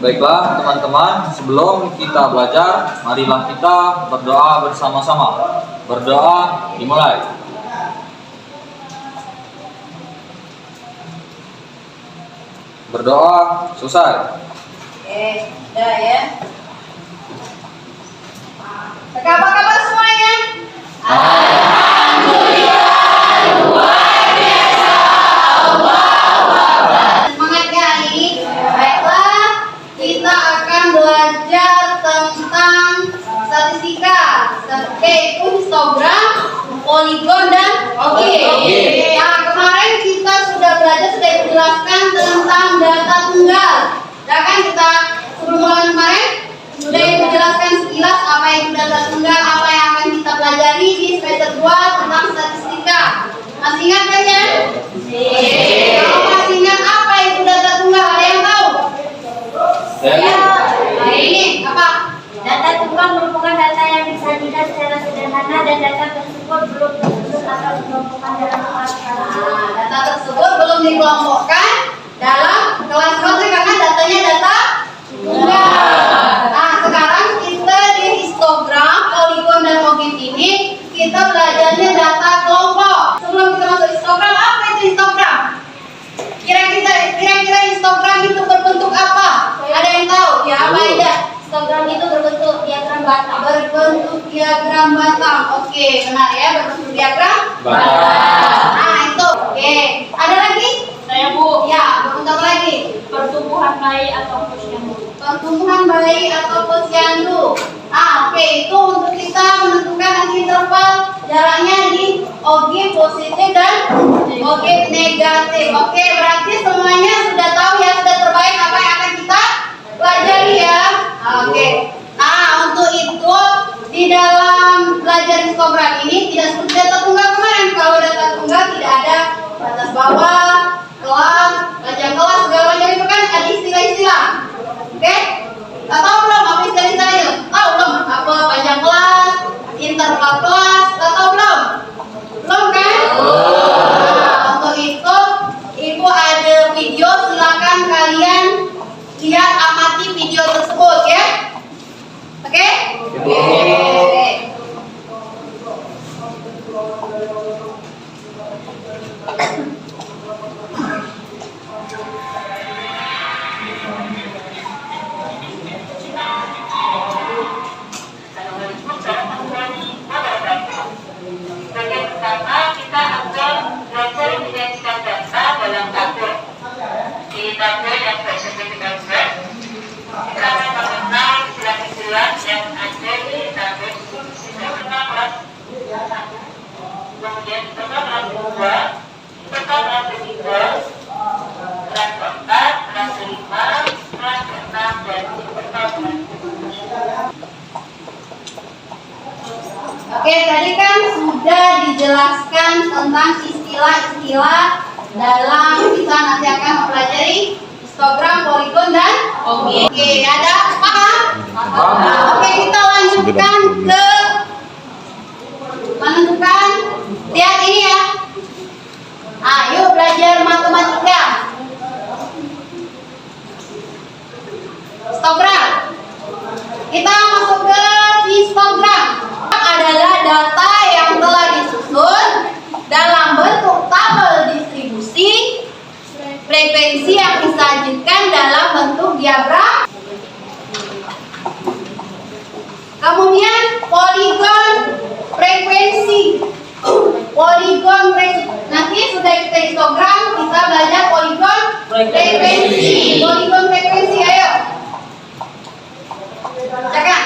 Baiklah teman-teman, sebelum kita belajar, marilah kita berdoa bersama-sama. Berdoa dimulai. Berdoa selesai. Oke, udah ya. Apa kabar semuanya? Alhamdulillah, luar biasa. Semangat ya hari ini. Baiklah, kita akan belajar tentang statistika. Yaitu histogram, poligon, dan objek. Nah, kemarin kita sudah dijelaskan tentang data tunggal. Ya kan, kita sebelum mulai kemarin sudah dijelaskan sekilas apa itu data tunggal, apa yang akan kita pelajari di semester 2 tentang statistika. Masih ingat kan ya? Kalau masih ingat apa itu data tunggal, ada yang tahu? Ya. Nah, ini apa? Data tunggal merupakan data yang disajikan secara sederhana dan data tersebut belum disusun atau dikelompokkan dalam kelas. Nah, data tersebut belum dikelompokkan dalam kelas-kelas karena datanya data tunggal. Nah, sekarang kita di histogram, poligon, dan objek ini kita belajarnya data kelompok. Sebelum kita masuk histogram, apa itu histogram? Kira-kira histogram itu berbentuk apa? Ada yang tahu? Ya, apa aja? Histogram itu berbentuk diagram batang. Berbentuk diagram batang. Oke, benar ya, berbentuk diagram batang. Nah, itu. Oke. Ada lagi? Saya Bu. Ya, berbentuk lagi. Pertumbuhan bayi atau posyandu. Pertumbuhan bayi atau posyandu. Nah, oke, itu untuk kita menentukan nanti interval jaraknya di objek positif dan objek negatif. Oke, berarti semuanya sudah tahu ya, sudah terbaik apa yang akan kita pelajari ya. Oke. Nah, untuk itu di dalam belajar histogram ini tidak seperti data tunggal kemarin. Kalau data tunggal tidak ada batas bawah, kelas, panjang kelas, segala macam itu kan ada istilah-istilah. Oke? Tahu belum apa istilah-istilahnya? Tahu belum apa panjang kelas, interval kelas? Tahu belum? Belum kan? Nah, untuk itu Ibu ada video, silakan kalian lihat, amati video tersebut ya. Oke? Oke. Bagian pertama kita akan belajar menyajikan data dalam tabel. Di tabel yang bersertifikat Z, kita akan mengenal istilah-istilah yang ada di tabel diskusi. Pertama kelas 1, kemudian kita kelas 2, kita kelas 3, kelas 4, kelas 5, kelas 6, dan kelas 7. Oke, tadi kan sudah dijelaskan tentang istilah-istilah dalam kita nanti akan mempelajari histogram, poligon, dan objek. Oke, ada paham? Oke, kita lanjutkan ke menentukan. Lihat ini ya. Ayo belajar matematika. Histogram. Kita masuk ke histogram. Adalah data yang telah disusun dalam bentuk tabel distribusi frekuensi yang disajikan dalam bentuk diagram. Kemudian poligon frekuensi. Nanti sudah kita histogram, kita belajar poligon frekuensi. Poligon frekuensi, ayo. Bacakan.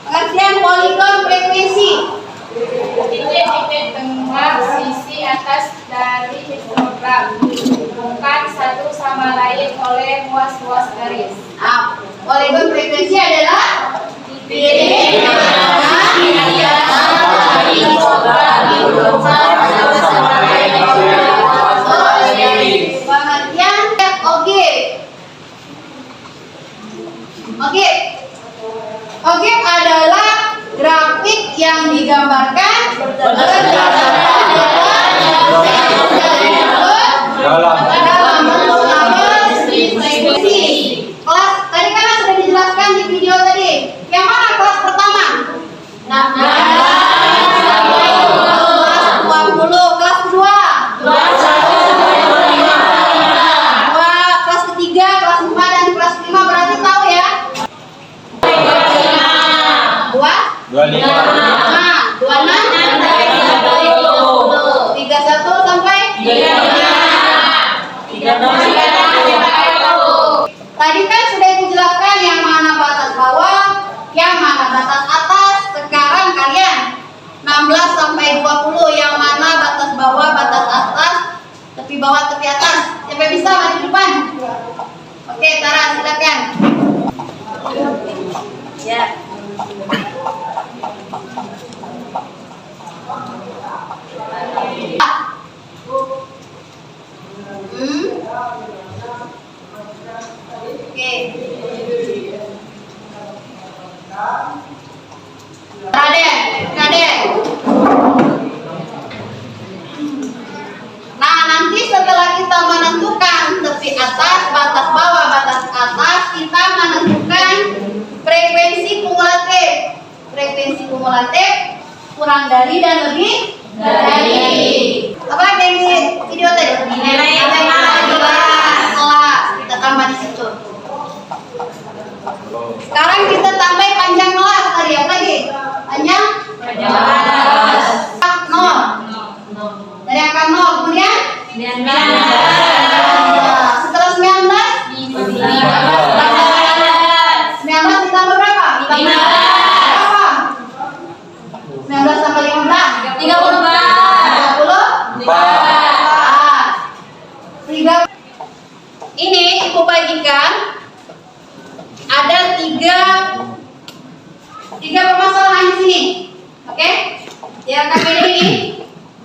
Pengertian poligon frekuensi. Titik-titik tengah sisi atas dari histogram bukan satu sama lain oleh ruas-ruas garis. Poligon frekuensi adalah Titik tengah sisi atas dari histogram bukan satu sama lain oleh ruas-ruas garis. pengertian objek adalah grafik yang digambarkan berdasarkan dalam bentuk tabel distribusi. Tadi kan sudah dijelaskan yang mana batas bawah, yang mana batas atas. Sekarang kalian 16 sampai 20 yang mana batas bawah, batas atas, tepi bawah, tepi atas. Siapa yang bisa maju depan? Oke, Tara silakan. Ya. Oke. Raden. Nah, nanti setelah kita menentukan tepi atas, batas bawah, batas atas, kita menentukan frekuensi kumulatif. Frekuensi kumulatif kurang dari dan lebih dari. Apa yang di video tadi? Nilai kelas. Kita tambah di situ. Sekarang kita tambah panjang kelas tadi apa lagi? Panjang kelas. 0. Dari angka 0 kemudian 19. Setelah 19 19 ditambah berapa? 19 tambah 15 30 Ini Ibu bagikan ada tiga permasalahan di sini. Oke? Ya, KPD ini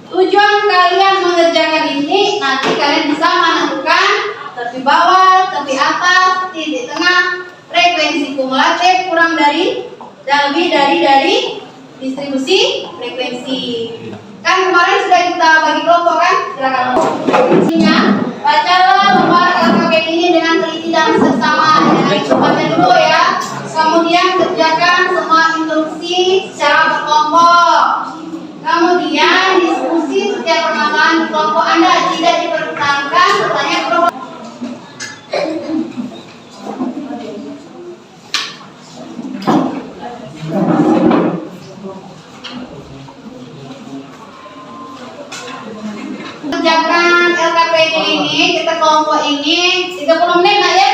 tujuan kalian mengerjakan ini nanti kalian bisa menentukan tepi bawah, tepi atas, titik tengah, frekuensi kumulatif kurang dari dan lebih dari distribusi frekuensi. Kan kemarin sudah kita bagi kelompok kan? Silakan. Bacalah lembar LKPD ini dengan teliti dan seksama. Baca dulu ya. Kemudian kerjakan semua instruksi secara berkelompok. Kemudian diskusi setiap permasalahan di kelompok Anda, tidak dipertahankan pertanyaan kelompok. Kerjakan LKPD ini, kita kelompok ini 30 menit lah ya.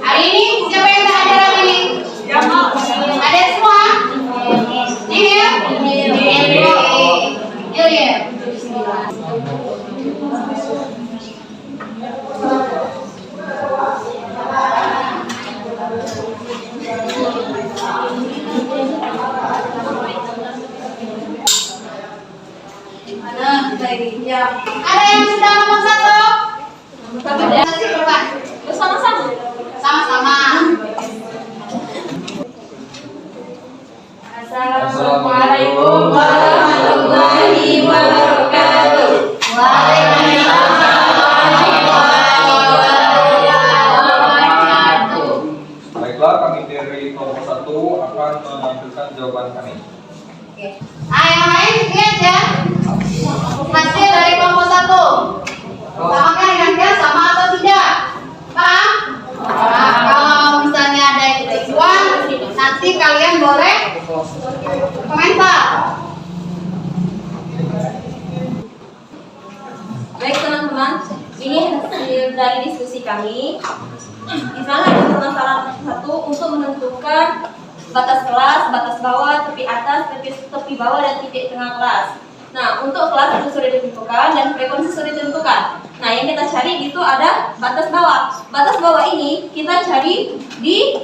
Hari ini siapa yang tak ada hari ini? Ada semua? Ini ya? Ini. Ada yang sudah nomor 1? Bersama-sama. Sama-sama. Assalamualaikum warahmatullahi wabarakatuh. Waalaikumsalam warahmatullahi wabarakatuh. Baiklah, kami dari kelompok 1 akan menampilkan jawaban kami. Oke. Nah, yang lain lihat ya. Hasil dari kelompok 1. Samakan dengan kan sama atau tidak? Paham? Nah, kalau misalnya ada yang kebalikan, nanti kalian boleh komentar. Baik teman-teman, ini hasil dari diskusi kami. Di sana ada permasalahan satu untuk menentukan batas kelas, batas bawah, tepi atas, tepi bawah, dan titik tengah kelas. Nah, untuk kelas itu sudah ditentukan dan frekuensi sudah ditentukan. Nah, yang kita cari itu ada batas bawah. Batas bawah ini kita cari di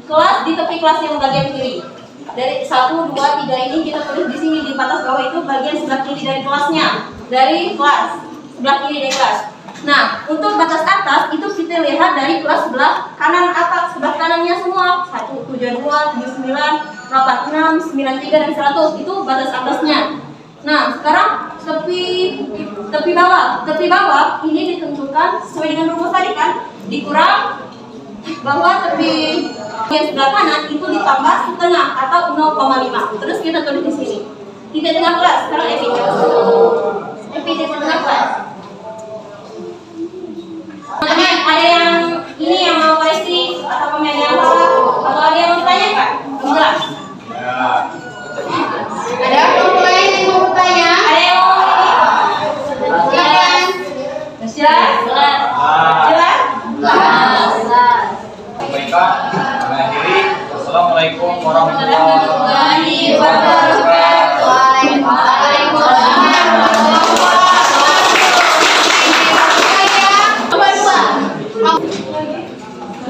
kelas, di tepi kelas yang bagian kiri. Dari 1, 2, 3 ini kita tulis di sini di batas bawah itu bagian sebelah kiri dari kelasnya. Dari kelas, sebelah kiri dari kelas. Nah, untuk batas atas itu kita lihat dari kelas sebelah kanan atas, sebelah kanannya semua. 1, 7, 2, 7, 9, 8, 6, 9, 3, dan 100 itu batas atasnya. Nah, sekarang tepi bawah ini ditentukan sesuai dengan rumus tadi kan, dikurang bahwa tepi yang sebelah kanan itu ditambah setengah atau 0,5. Terus kita tulis di sini. Titik tengah kelas. Sekarang titik tengah kelas. Teman-teman, ada yang ini yang mau koreksi atau komen yang salah atau ada yang mau ditanyakan? Jelas. Ada kelompok lain yang mau bertanya? Ada yang mau Silakan. warahmatullahi wabarakatuh. Waalaikumsalam warahmatullahi wabarakatuh.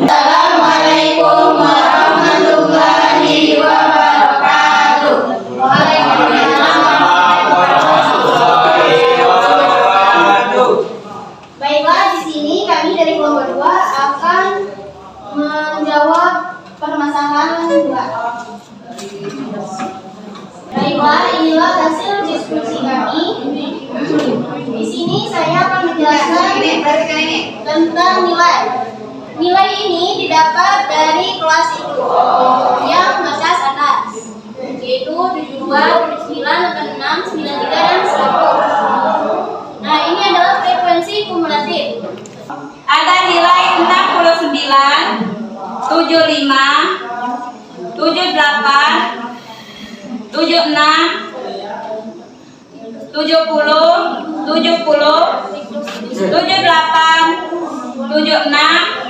Assalamualaikum warahmatullahi wabarakatuh. Baiklah, di sini kami dari kelompok 2 akan menjawab permasalahan 2. Baiklah, inilah hasil diskusi kami. Di sini saya akan menjelaskan tentang nilai. Nilai ini didapat dari kelas itu yang batas atas, yaitu 72, 79, 86, 93, dan 100. Nah, ini adalah frekuensi kumulatif. Ada nilai 69, 75, 78, 76, 70, 78, 76,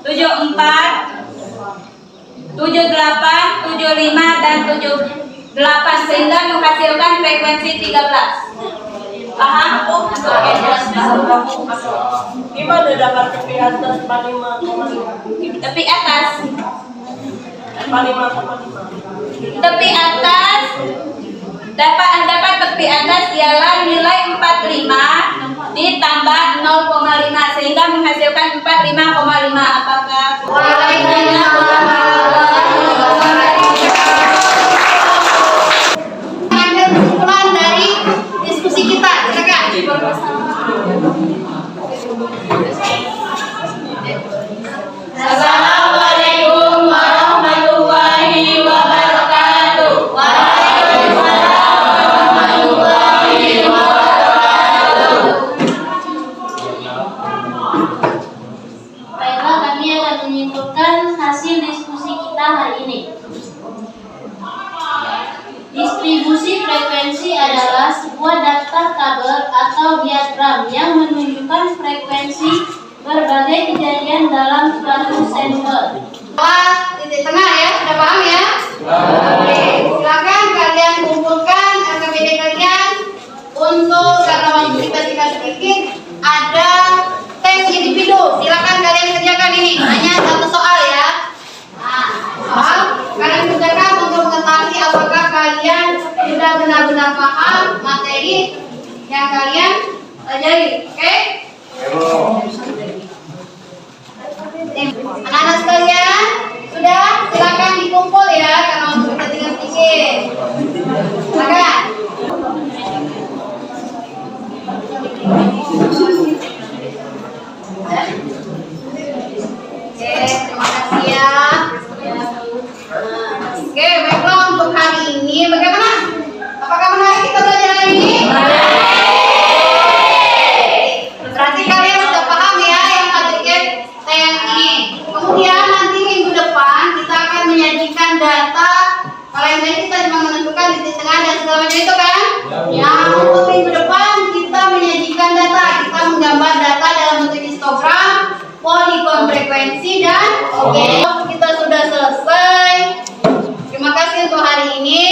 74, 78, 75, dan 78 sehingga menghasilkan frekuensi 13. Paham? Oke, jelas. Gimana dapat tepi atas 45,5? Tepi atas. 45,5. Tepi atas dapat tepi atas ialah nilai 45 ditambah 0,5 sehingga menghasilkan 45,5. Apakah? Ambil kesimpulan dari diskusi kita, silakan. Assalamualaikum warahmatullahi wabarakatuh. Baiklah, kami akan menyimpulkan hasil diskusi kita hari ini. Distribusi frekuensi adalah sebuah daftar tabel atau diagram yang menunjukkan frekuensi berbagai kejadian dalam suatu sampel. Titik tengah ya, sudah paham ya? Oke, silakan kalian kumpulkan RKPD kalian untuk, karena waktu kita tinggal sedikit, ada tes individu. Silakan kalian kerjakan ini, hanya satu soal ya. Nah, soal kalian kerjakan untuk mengetahui apakah kalian sudah benar-benar paham materi yang kalian pelajari. Oke? Anak-anak sekalian, sudah silakan dikumpul ya, karena waktu kita tinggal sedikit. Silakan. Oke, terima kasih ya. Oke, baiklah, untuk hari ini bagaimana? Apakah menarik kita belajar hari ini? Berarti kalian sudah paham ya yang target yang ini. Kemudian nanti minggu depan kita akan menyajikan data. Kalau yang tadi kita cuma menentukan titik tengah dan segala macam itu kan? Ya, untuk minggu depan kita menyajikan data. Kita menggambar data dalam bentuk histogram, polikon frekuensi, dan oke. Kita sudah selesai. Terima kasih untuk hari ini.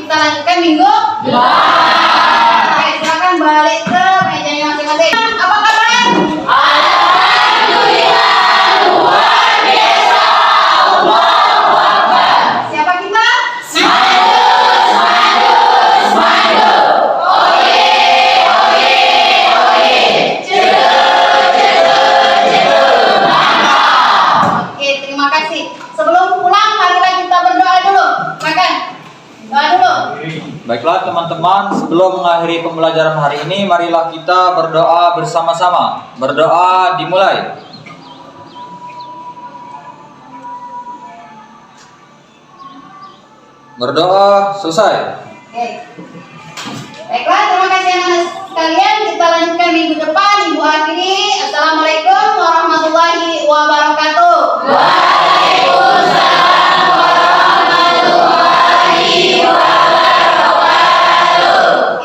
Kita lanjutkan minggu depan. Oke, silakan balik ke mejanya masing-masing. Apa kabar? Alhamdulillah, luar biasa. Allahu Akbar. Siapa kita? Smadu. Oye. Cedu. Oke, terima kasih. Sebelum pulang, marilah kita berdoa dulu. Makan. Doa dulu. Baiklah teman-teman, sebelum mengakhiri pembelajaran hari ini, marilah kita berdoa bersama-sama. Berdoa dimulai. Berdoa selesai. Oke. Baiklah, terima kasih anak-anak sekalian. Kita lanjutkan minggu depan. Ibu akhiri. Assalamualaikum warahmatullahi wabarakatuh. Waalaikumsalam warahmatullahi wabarakatuh.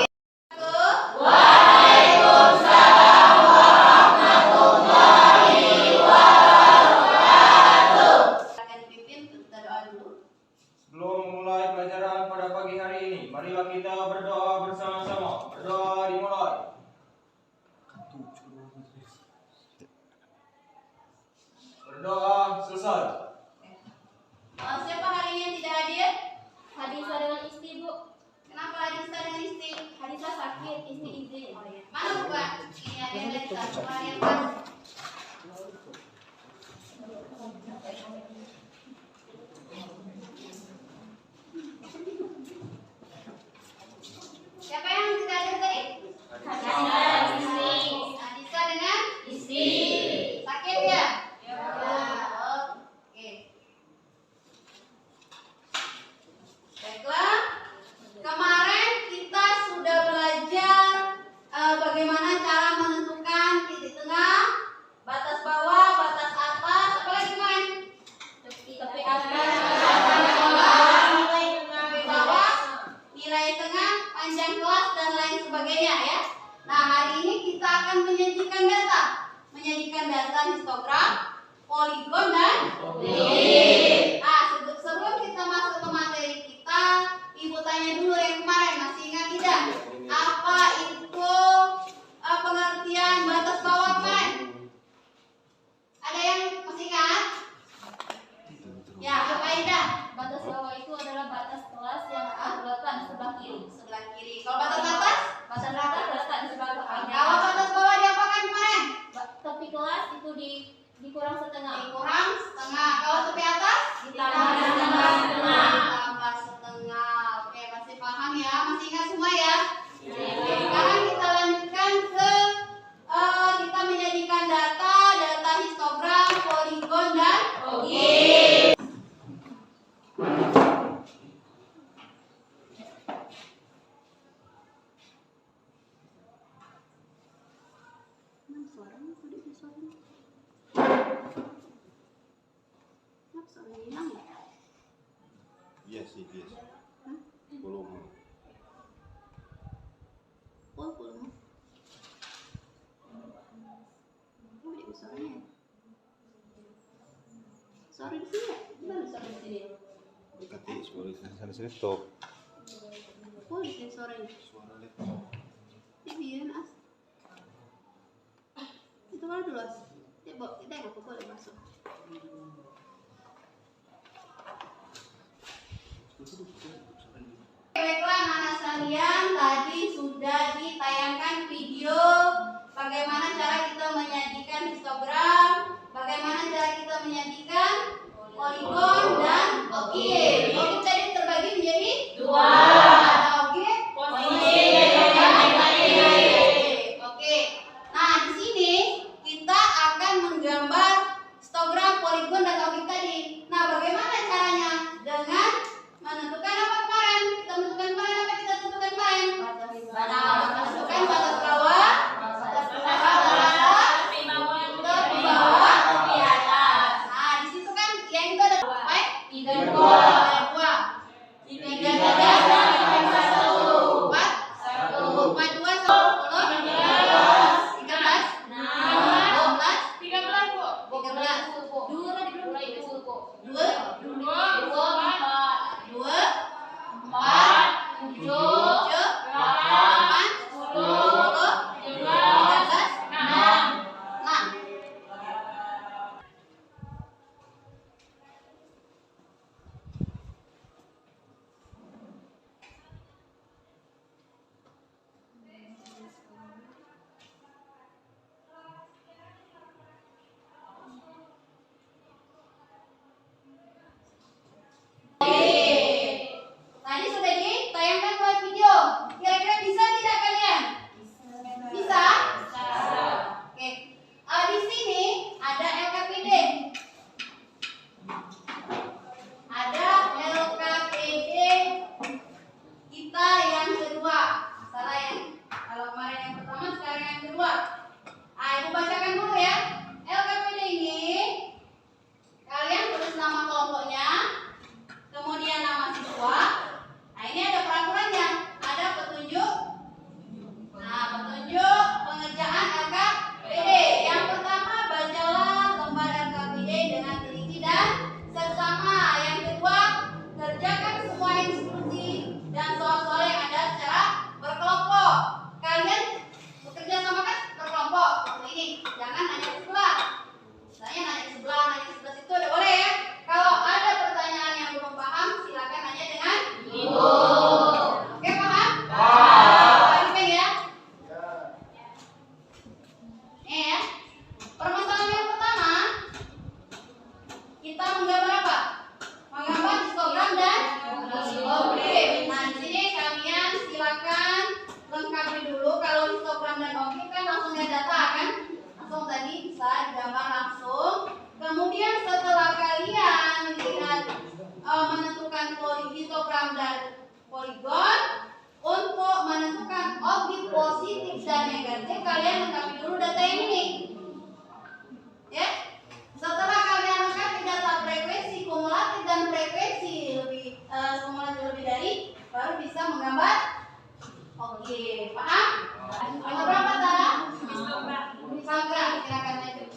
Waalaikumsalam warahmatullahi wabarakatuh. Akan dipimpin, kita doa dulu. Sebelum Siapa yang tidak ada tadi? Anissa dengan isi. Sakit ya? Ya. Oke. Baiklah. Kemarin kita sudah belajar bagaimana cara menentukan titik tengah, batas bawah, batas atas, apa lagi kemarin? Tepi atas. Nilai bawah, nilai tengah, panjang kelas dan lain sebagainya ya. Nah, hari ini kita akan menyajikan data histogram, poligon dan Nah, sebelum kita masuk ke materi kita, Ibu tanya dulu yang kemarin, masih ingat tidak? Apa itu pengertian batas bawah kemarin? Ada yang masih ingat? Ya, apa Ida? Batas bawah itu adalah batas kelas yang terletak di sebelah kiri. Sebelah kiri. Kalau batas atas? Batas atas terletak di sebelah kanan. Kalau batas bawah diapakan kemarin? Tepi kelas itu dikurang setengah. Dikurang setengah. Kalau tepi atas? Ditambah setengah. Ditambah setengah. Oke, masih paham ya? Masih ingat semua ya? Oke, sekarang kita lanjutkan ke kita menyajikan data histogram, poligon dan Yes, it is. Belum. Sorry di sini ya? Gimana sorry di sini? Dekati suara sana sini stop. Oh, di sini sorry. Suara laptop. Biarin as. Itu mana dulu as? Kita nggak boleh masuk. Baiklah anak sekalian, tadi sudah ditayangkan video bagaimana cara kita menyajikan histogram, bagaimana cara kita menyajikan poligon dan objek. Objek tadi terbagi menjadi dua. Ada objek, Oke. Nah, di sini kita akan menggambar histogram, poligon dan objek tadi. Nah, bagaimana caranya? Dengan menentukan apa kemarin? Kita menentukan kemarin apa kita tentukan kemarin? Menentukan batas bawah, batas atas, tepi bawah, tepi atas. Nah, di situ kan yang itu ada berapa? Tiga dua. Tiga satu. Empat dua 10. Tadi sudah ditayangkan buat video. Kira-kira bisa tidak kalian? Bisa? Oke. Di sini ada LKPD. Ada LKPD kita yang kedua. Salah yang kalau kemarin yang pertama, sekarang yang kedua. Ibu bacakan dulu ya. LKPD ini kalian tulis nama kelompoknya, kemudian nama siswa. Nah, ini ada peraturannya, ada petunjuk. Nah, petunjuk pengerjaan LKPD. Yang pertama, bacalah lembar LKPD dengan teliti dan seksama. Yang kedua, kerjakan semua instruksi dan soal-soal yang ada secara berkelompok. Kalian bekerja sama kan berkelompok? langsung tadi bisa gambar langsung. Kemudian setelah kalian lihat menentukan histogram dan poligon, untuk menentukan objek positif dan negatif kalian lengkapi dulu data yang ini. Ya. Setelah kalian lengkapi data frekuensi kumulatif dan frekuensi kumulatif lebih dari, baru bisa menggambar. Oke, paham? Nomor berapa Tara? Sandra, silakan lanjut.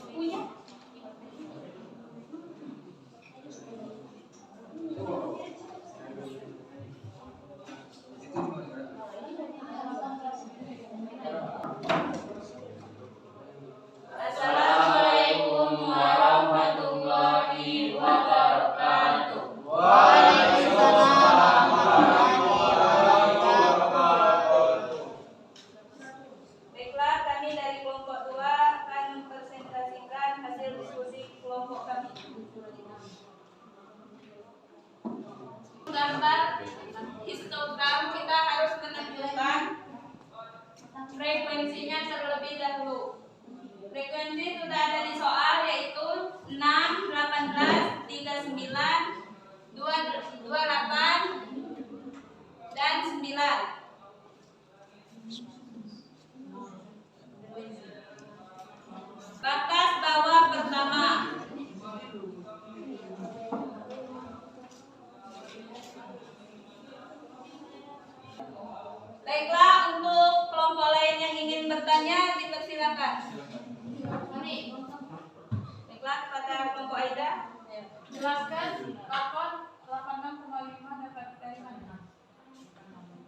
Assalamualaikum warahmatullahi wabarakatuh. Waalaikumsalam warahmatullahi wabarakatuh. Baiklah, kami dari kelompok 2 akan mempresentasikan hasil diskusi kelompok kami. Gambar histogram kita harus menentukan frekuensinya terlebih dahulu. Frekuensi sudah ada di soal, yaitu 6, 18, 39, 28, dan 9. Batas bawah pertama. Baiklah, untuk kelompok lain yang ingin bertanya, dipersilakan. Baiklah, kepada kelompok Aida. Jelaskan kapan 86,5 dapat dari mana?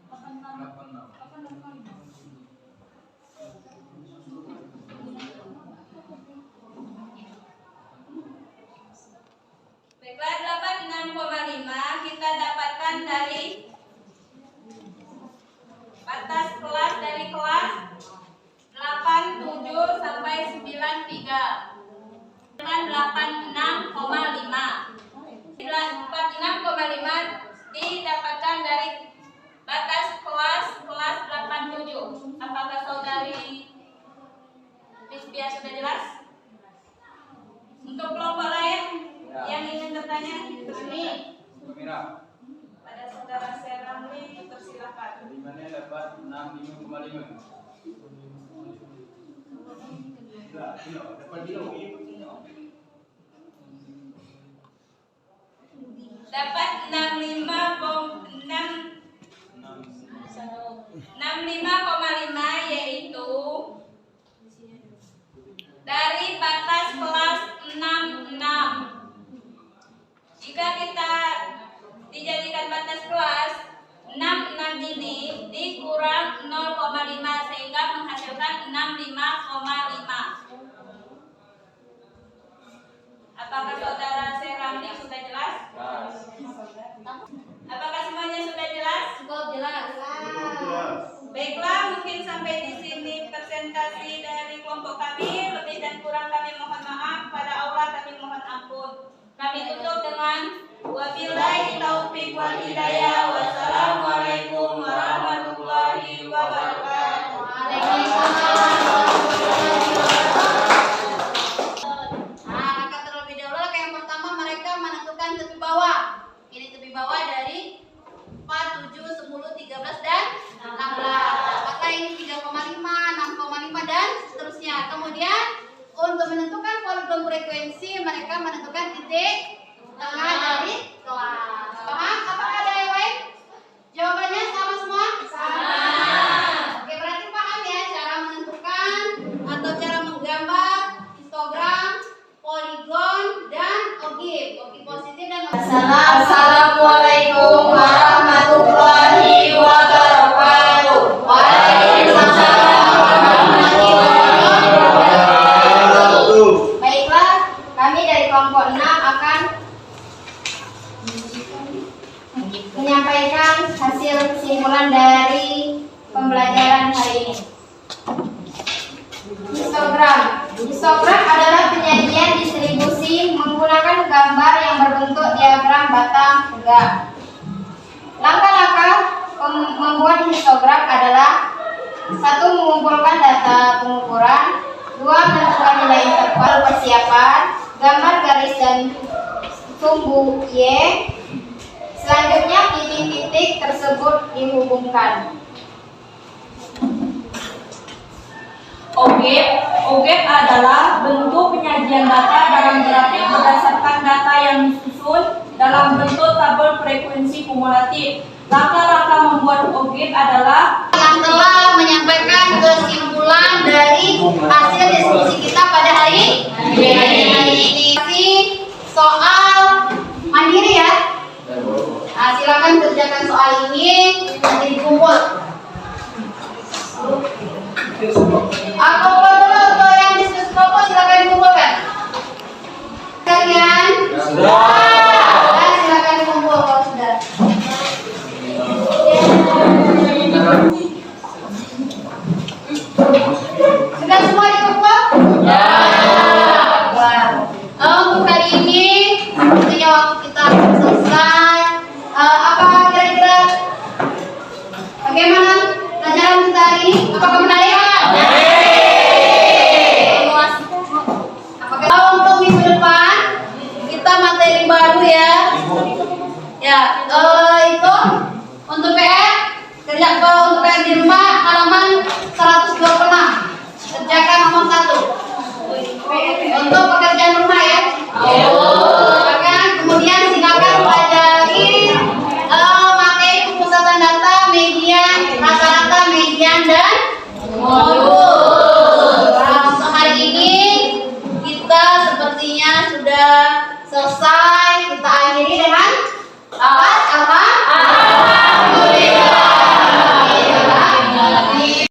86,5. Baiklah, 86,5 kita dapatkan dari batas kelas dari kelas 87 sampai 93. Dengan 86,5. 46,5 didapatkan dari batas kelas 87. Apakah saudari Rizbia sudah jelas? Untuk kelompok lain yang ingin bertanya, ini pada saudara Seramli, persilakan. Dari mana dapat 65,5? Dapat 65,5, yaitu dari batas kelas 66. Jika kita dijadikan batas kelas 66 ini dikurang 0,5 sehingga menghasilkan 65,5. Apakah saudara Seramli sudah jelas? Apakah semuanya sudah jelas? Cukup jelas. Baiklah, mungkin sampai di sini presentasi dari kelompok kami. Lebih dan kurang kami mohon maaf. Pada Allah kami mohon ampun. Kami tutup dengan wabillahi taufiq wal hidayah. Wassalamualaikum warahmatullahi wabarakatuh. Nah, angkat terlebih dahulu. Yang pertama mereka menentukan tepi bawah. Ini tepi bawah dari 4, 7, 10, 13, dan 16. Apakah ini 3,5, 6,5, dan seterusnya. Kemudian untuk menentukan poligon frekuensi, mereka menentukan titik tengah dari kelas. Paham? Apakah ada yang lain? Jawabannya sama semua? Sama. Oke, berarti paham ya cara menentukan atau cara menggambar histogram, poligon, dan objek positif dan Assalamualaikum warahmatullahi wabarakatuh. Waalaikumsalam warahmatullahi wabarakatuh. Baiklah, kami dari kelompok 6 akan menyampaikan hasil kesimpulan dari pembelajaran hari ini. Histogram adalah penyajian distribusi menggunakan gambar yang berbentuk diagram batang tegak. Langkah-langkah membuat histogram adalah: 1. Mengumpulkan data pengukuran. 2. Menentukan persiapan, gambar garis dan sumbu Y. Selanjutnya titik-titik tersebut dihubungkan. Objek adalah bentuk penyajian data dalam grafik berdasarkan data yang disusun dalam bentuk tabel frekuensi kumulatif. Langkah-langkah membuat objek adalah Yang telah menyampaikan kesimpulan dari hasil diskusi kita pada hari ini. Soal mandiri ya. Nah, silakan kerjakan soal ini nanti dikumpul. Aku dulu untuk yang diskusi kelompok silakan dikumpulkan. Kalian sudah. Silakan dikumpul kalau sudah. Sudah semua dikumpul? Ya. Untuk kali ini, sepertinya waktu kita selesai. Apa kira-kira? Bagaimana pelajaran kita hari ini? Apakah menarik? Untuk minggu depan kita materi baru ya. Ya, itu untuk PR untuk PR di rumah halaman 126. Kerjakan nomor 1. Untuk